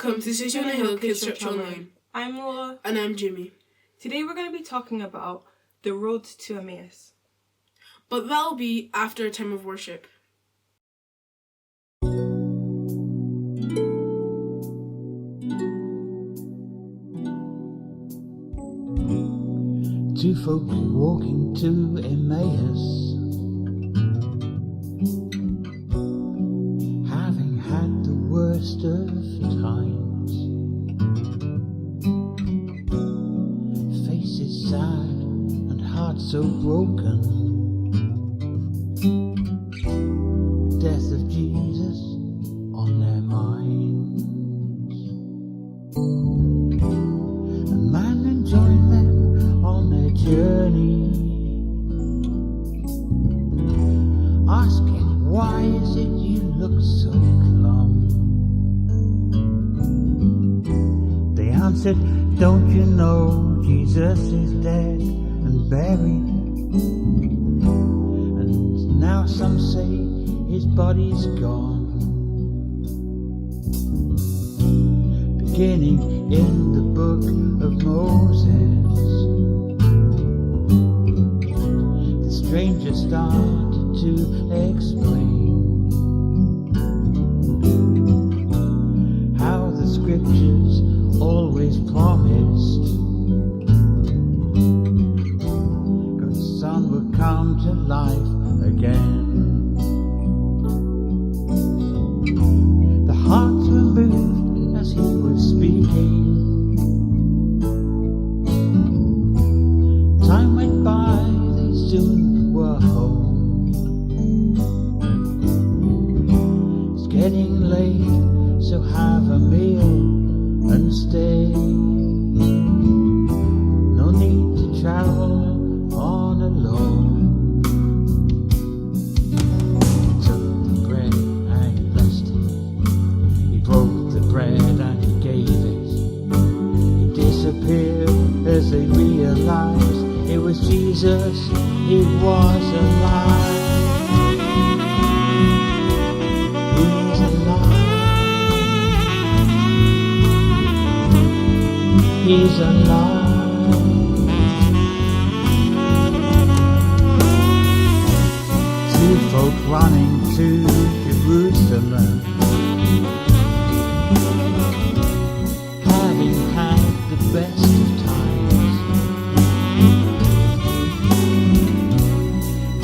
Welcome to City on the Hill Kids Church Online. I'm Laura. And I'm Jimmy. Today we're going to be talking about the road to Emmaus. But that'll be after a time of worship. Two folk walking to Emmaus, having had the worst of times. Faces sad and hearts so broken. Death of Jesus on their minds. A man enjoying them on their journey, asking, why is it you look so glum? They answered, don't you know Jesus is dead and buried, and now some say his body's gone. Beginning in the book of Moses, the stranger started to explain how the scriptures always promised God's Son would come to life again. The hearts were moved as he was speaking. Time went by, they soon were home. It's getting late, so have a meal and stay. No need to travel on alone. He took the bread and he blessed it. He broke the bread and he gave it. He disappeared as they realized it was Jesus, he was alive. He's alive. He's alive. Two folk running to Jerusalem, having had the best of times.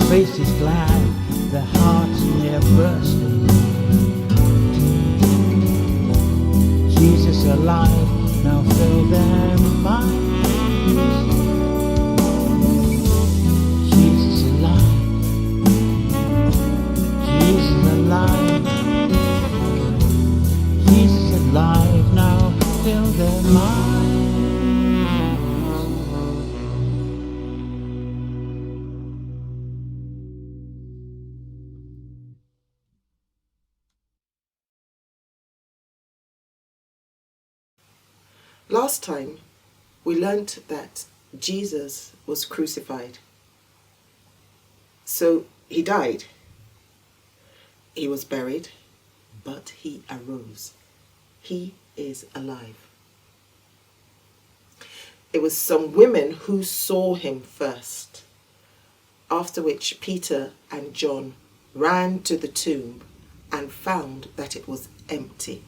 Faces glad, their hearts near bursting. Jesus alive, now fill their minds. Jesus alive. Jesus alive. Jesus alive, now fill their minds. Last time, we learnt that Jesus was crucified. So he died. He was buried, but he arose. He is alive. It was some women who saw him first, after which Peter and John ran to the tomb and found that it was empty.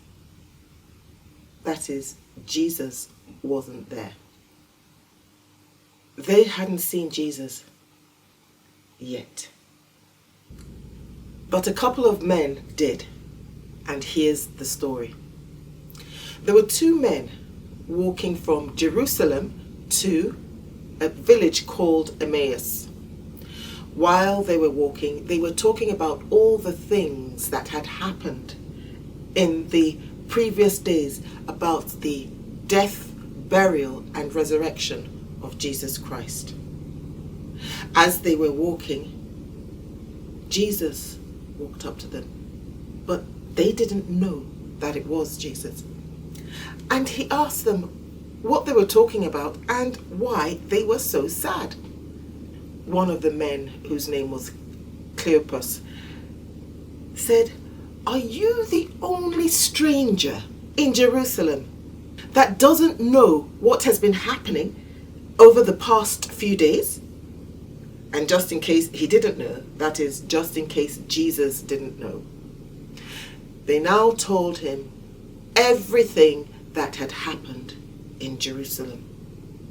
That is, Jesus wasn't there. They hadn't seen Jesus yet. But a couple of men did, and here's the story. There were two men walking from Jerusalem to a village called Emmaus. While they were walking, they were talking about all the things that had happened in the previous days about the death, burial, and resurrection of Jesus Christ. As they were walking, Jesus walked up to them, but they didn't know that it was Jesus. And he asked them what they were talking about and why they were so sad. One of the men, whose name was Cleopas, said, "Are you the only stranger in Jerusalem that doesn't know what has been happening over the past few days? And just in case he didn't know, that is, just in case Jesus didn't know, they now told him everything that had happened in Jerusalem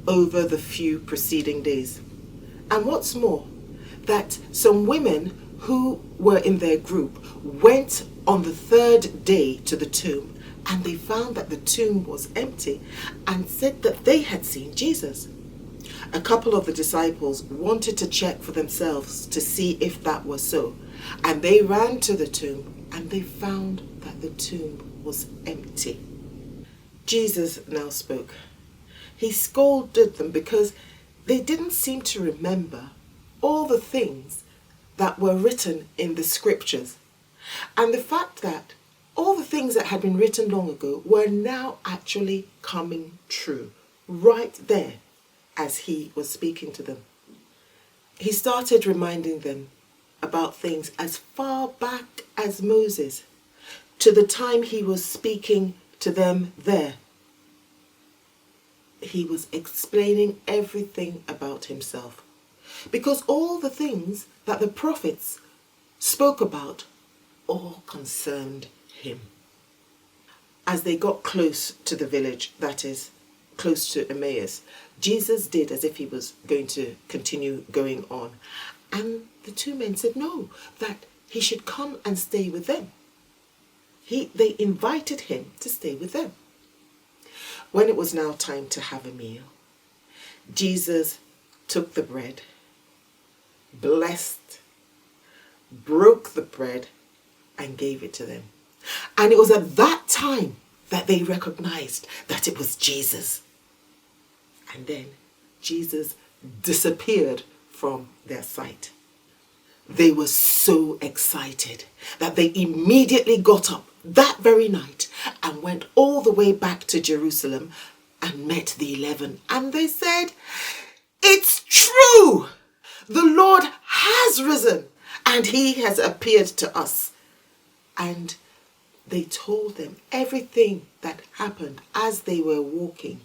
over the few preceding days. And what's more, that some women who were in their group went on the third day to the tomb, and they found that the tomb was empty and said that they had seen Jesus. A couple of the disciples wanted to check for themselves to see if that was so, and they ran to the tomb and they found that the tomb was empty. Jesus now spoke. He scolded them because they didn't seem to remember all the things that were written in the scriptures, and the fact that all the things that had been written long ago were now actually coming true right there as he was speaking to them. He started reminding them about things as far back as Moses, to the time he was speaking to them there. He was explaining everything about himself, because all the things that the prophets spoke about all concerned him. As they got close to the village, that is, close to Emmaus, Jesus did as if he was going to continue going on. And the two men said no, that he should come and stay with them. They invited him to stay with them. When it was now time to have a meal, Jesus took the bread, blessed, broke the bread, and gave it to them. And it was at that time that they recognized that it was Jesus. And then Jesus disappeared from their sight. They were so excited that they immediately got up that very night and went all the way back to Jerusalem and met the 11. And they said, "It's true! The Lord has risen and he has appeared to us." And they told them everything that happened as they were walking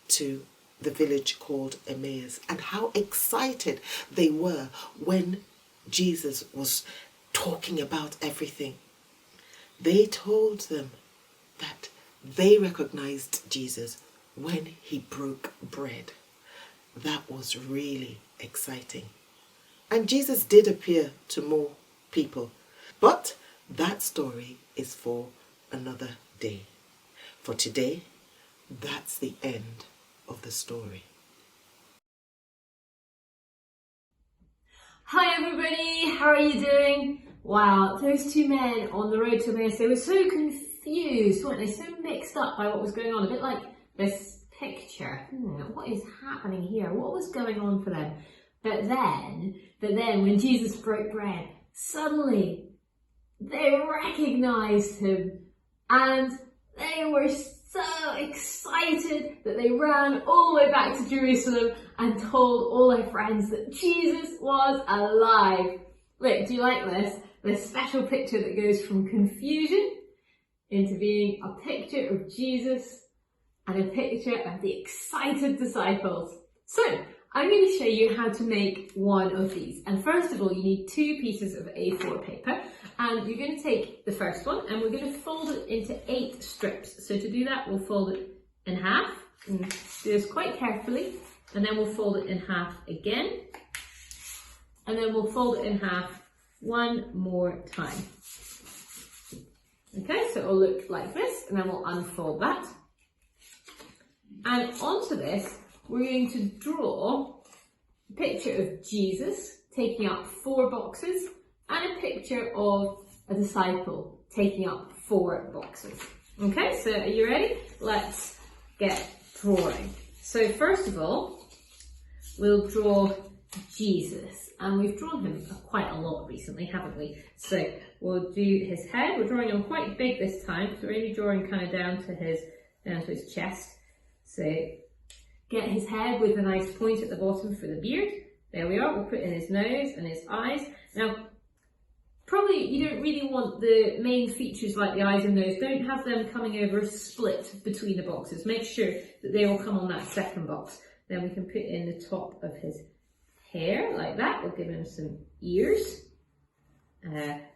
to the village called Emmaus, and how excited they were when Jesus was talking about everything. They told them that they recognized Jesus when he broke bread. That was really exciting. And Jesus did appear to more people, but that story is for another day. For today, that's the end of the story. Hi everybody, how are you doing? Wow, those two men on the road to Emmaus, they were so confused, weren't they? So mixed up by what was going on, a bit like this picture. What is happening here? What was going on for them? But then when Jesus broke bread, suddenly they recognized him and they were so excited that they ran all the way back to Jerusalem and told all their friends that Jesus was alive. Look, do you like this? This special picture that goes from confusion into being a picture of Jesus and a picture of the excited disciples. So, I'm going to show you how to make one of these. And first of all, you need 2 pieces of A4 paper. And you're going to take the first one and we're going to fold it into 8 strips. So to do that, we'll fold it in half. And do this quite carefully. And then we'll fold it in half again. And then we'll fold it in half one more time. Okay, so it'll look like this. And then we'll unfold that. And onto this, we're going to draw a picture of Jesus taking up 4 boxes and a picture of a disciple taking up 4 boxes. Okay, so are you ready? Let's get drawing. So first of all, we'll draw Jesus. And we've drawn him quite a lot recently, haven't we? So we'll do his head. We're drawing him quite big this time, so we're only drawing kind of down to his chest. So get his head with a nice point at the bottom for the beard. There we are. We'll put in his nose and his eyes. Now, Probably you don't really want the main features like the eyes and nose, don't have them coming over a split between the boxes. Make sure that they all come on that second box. Then we can put in the top of his hair like that. We'll give him some ears.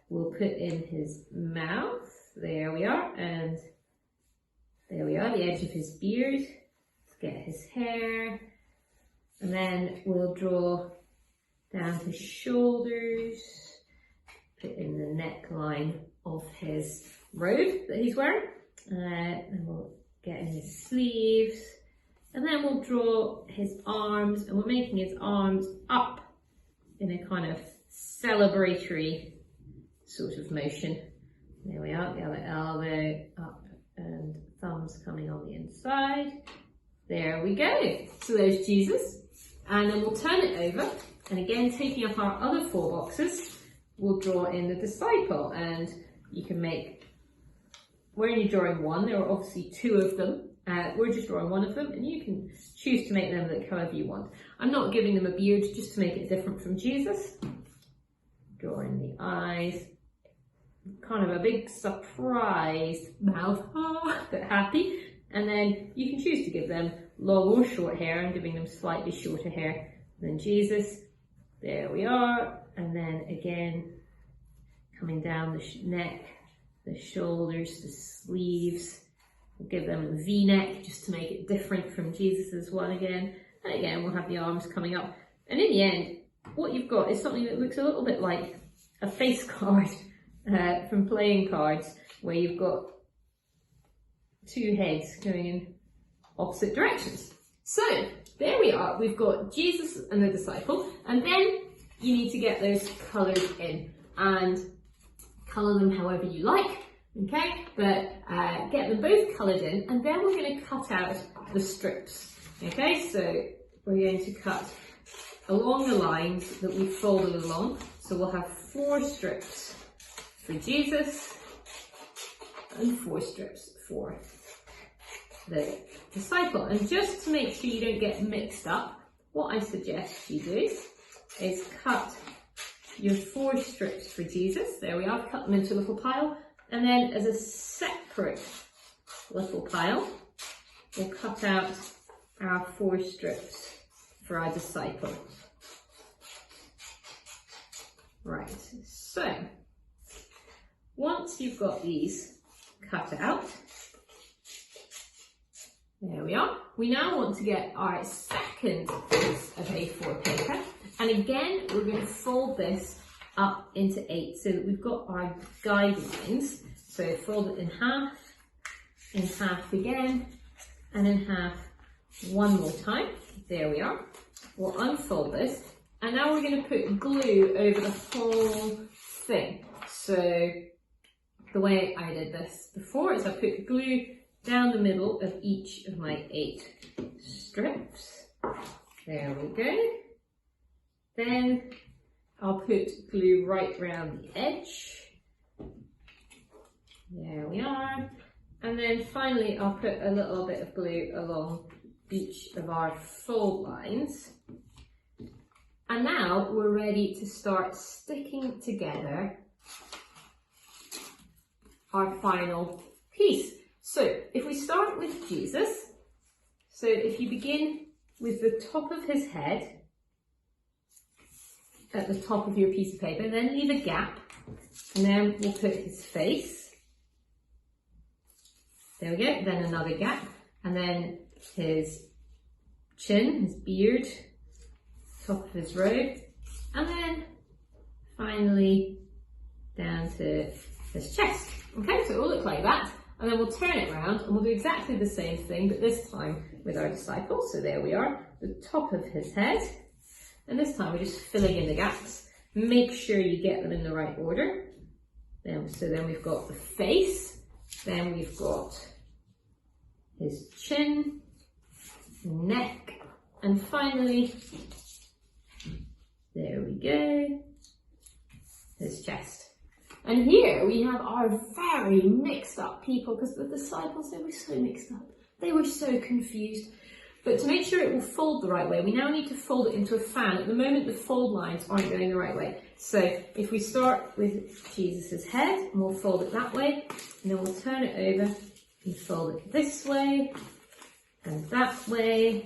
We'll put in his mouth. There we are. And there we are, the edge of his beard. Let's get his hair. And then we'll draw down his shoulders. Put in the neckline of his robe that he's wearing. And we'll get in his sleeves. And then we'll draw his arms, and we're making his arms up in a kind of celebratory sort of motion. There we are, the other elbow up and thumbs coming on the inside. There we go. So there's Jesus. And then we'll turn it over. And again, taking up our other 4 boxes, we'll draw in the disciple. And you can make, we're only drawing one. There are obviously 2 of them. We're just drawing one of them, and you can choose to make them look however you want. I'm not giving them a beard just to make it different from Jesus. Drawing the eyes. Kind of a big surprised mouth, but happy. And then you can choose to give them long or short hair. I'm giving them slightly shorter hair than Jesus. There we are. And then again, coming down the neck, the shoulders, the sleeves. We'll give them a V-neck just to make it different from Jesus's one again. And again, we'll have the arms coming up. And in the end, what you've got is something that looks a little bit like a face card from playing cards, where you've got 2 heads going in opposite directions. So there we are. We've got Jesus and the disciple. And then you need to get those coloured in and colour them however you like. Okay, but get them both coloured in, and then we're going to cut out the strips. Okay, so we're going to cut along the lines that we folded along. So we'll have 4 strips for Jesus and 4 strips for the disciple. And just to make sure you don't get mixed up, what I suggest you do is cut your 4 strips for Jesus. There we are, cut them into a little pile. And then as a separate little pile, we'll cut out our 4 strips for our disciple. Right, so once you've got these cut out, there we are. We now want to get our second piece of A4 paper. And again, we're going to fold this up into 8 so that we've got our guidelines. So fold it in half again, and in half one more time. There we are. We'll unfold this, and now we're going to put glue over the whole thing. So the way I did this before is I put glue down the middle of each of my 8 strips. There we go. Then I'll put glue right around the edge. There we are. And then finally I'll put a little bit of glue along each of our fold lines. And now we're ready to start sticking together our final piece. So if we start with Jesus, so if you begin with the top of his head, at the top of your piece of paper, and then leave a gap, and then we'll put his face. There we go, then another gap, and then his chin, his beard, top of his robe, and then finally down to his chest. Okay, so it will look like that, and then we'll turn it around and we'll do exactly the same thing, but this time with our disciple. So there we are, the top of his head. And this time we're just filling in the gaps. Make sure you get them in the right order. So then we've got the face, then we've got his chin, neck, and finally, there we go, his chest. And here we have our very mixed up people, because the disciples, they were so mixed up. They were so confused. But to make sure it will fold the right way, we now need to fold it into a fan. At the moment, the fold lines aren't going the right way. So if we start with Jesus' head, and we'll fold it that way, and then we'll turn it over and fold it this way, and that way,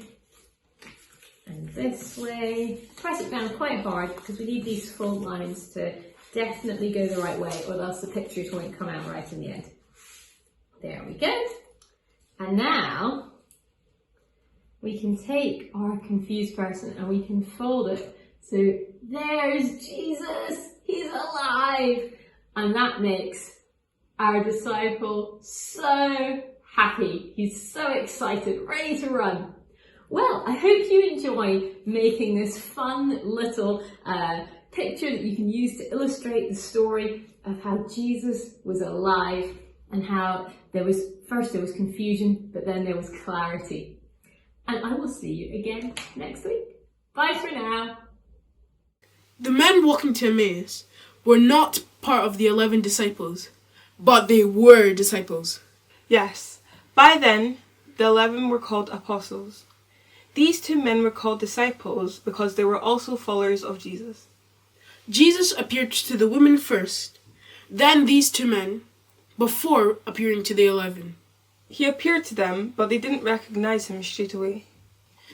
and this way. Press it down quite hard because we need these fold lines to definitely go the right way, or else the pictures won't come out right in the end. There we go. And now we can take our confused person and we can fold it. So there's Jesus, he's alive. And that makes our disciple so happy. He's so excited, ready to run. Well, I hope you enjoy making this fun little picture that you can use to illustrate the story of how Jesus was alive and how first there was confusion, but then there was clarity. And I will see you again next week. Bye for now. The men walking to Emmaus were not part of the 11 disciples, but they were disciples. Yes, by then, the 11 were called apostles. These 2 men were called disciples because they were also followers of Jesus. Jesus appeared to the women first, then these 2 men, before appearing to the 11. He appeared to them, but they didn't recognize him straight away.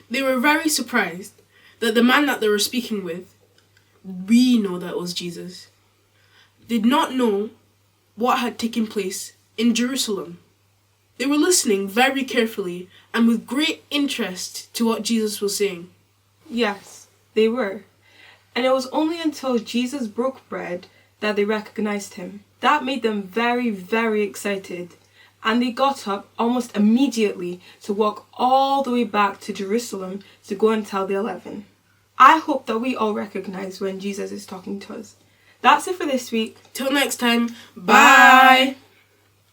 They were very surprised that the man that they were speaking with, we know that was Jesus, did not know what had taken place in Jerusalem. They were listening very carefully and with great interest to what Jesus was saying. Yes, they were. And it was only until Jesus broke bread that they recognized him. That made them very, very excited. And they got up almost immediately to walk all the way back to Jerusalem to go and tell the 11. I hope that we all recognize when Jesus is talking to us. That's it for this week. Till next time, bye!